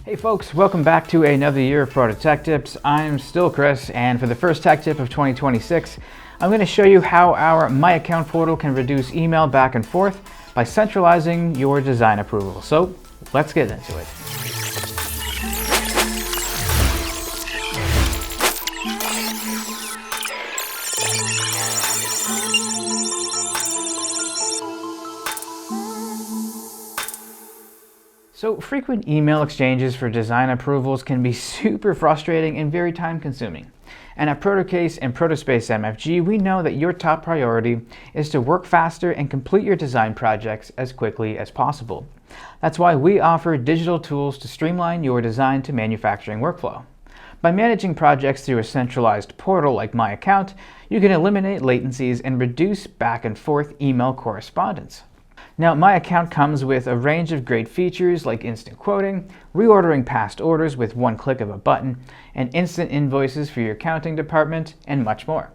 Hey folks, welcome back to another year of Proto Tech Tips. I'm still Chris, and for the first tech tip of 2026, I'm going to show you how our My Account portal can reduce email back and forth by centralizing your design approval. So let's get into it. So frequent email exchanges for design approvals can be super frustrating and very time consuming. And at ProtoCase and Protospace MFG, we know that your top priority is to work faster and complete your design projects as quickly as possible. That's why we offer digital tools to streamline your design to manufacturing workflow. By managing projects through a centralized portal like My Account, you can eliminate latencies and reduce back and forth email correspondence. Now, My Account comes with a range of great features like instant quoting, reordering past orders with one click of a button, and instant invoices for your accounting department, and much more.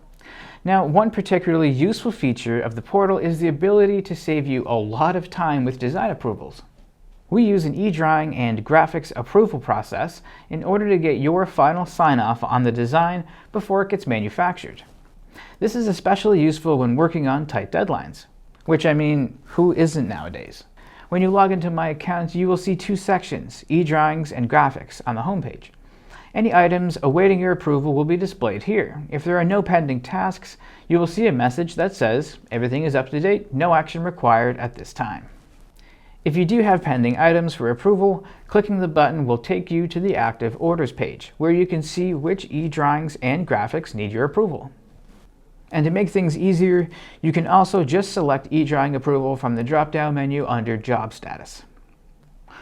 Now, one particularly useful feature of the portal is the ability to save you a lot of time with design approvals. We use an eDrawing and graphics approval process in order to get your final sign-off on the design before it gets manufactured. This is especially useful when working on tight deadlines. Which, I mean, who isn't nowadays? When you log into My Account, you will see two sections, eDrawings and Graphics, on the homepage. Any items awaiting your approval will be displayed here. If there are no pending tasks, you will see a message that says, everything is up to date, no action required at this time. If you do have pending items for approval, clicking the button will take you to the active orders page, where you can see which eDrawings and Graphics need your approval. And to make things easier, you can also just select eDrawing approval from the drop-down menu under Job Status.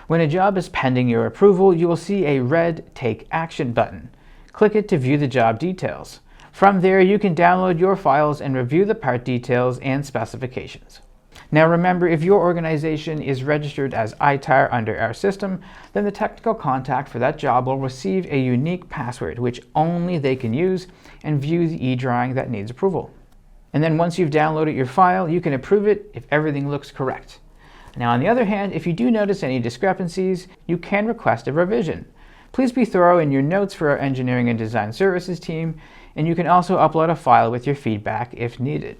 When a job is pending your approval, you will see a red Take Action button. Click it to view the job details. From there, you can download your files and review the part details and specifications. Now remember, if your organization is registered as ITAR under our system, then the technical contact for that job will receive a unique password which only they can use and view the eDrawing that needs approval. And then once you've downloaded your file, you can approve it if everything looks correct. Now on the other hand, if you do notice any discrepancies, you can request a revision. Please be thorough in your notes for our engineering and design services team, and you can also upload a file with your feedback if needed.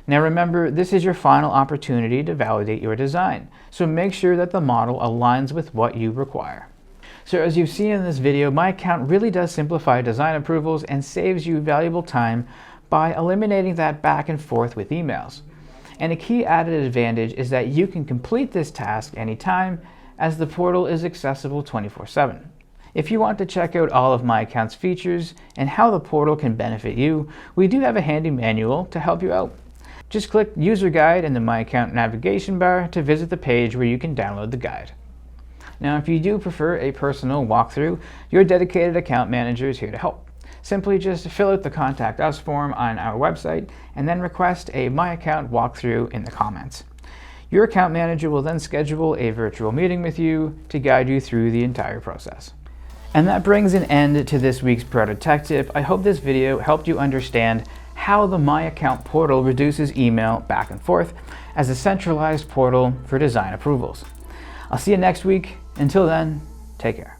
Now remember, this is your final opportunity to validate your design, so make sure that the model aligns with what you require. So as you've seen in this video, My Account really does simplify design approvals and saves you valuable time by eliminating that back and forth with emails. And a key added advantage is that you can complete this task anytime, as the portal is accessible 24/7. If you want to check out all of My Account's features and how the portal can benefit you, we do have a handy manual to help you out. Just click User Guide in the My Account navigation bar to visit the page where you can download the guide. Now, if you do prefer a personal walkthrough, your dedicated account manager is here to help. Simply just fill out the Contact Us form on our website and then request a My Account walkthrough in the comments. Your account manager will then schedule a virtual meeting with you to guide you through the entire process. And that brings an end to this week's Proto Tech Tip. I hope this video helped you understand how the My Account portal reduces email back and forth as a centralized portal for design approvals. I'll see you next week. Until then, take care.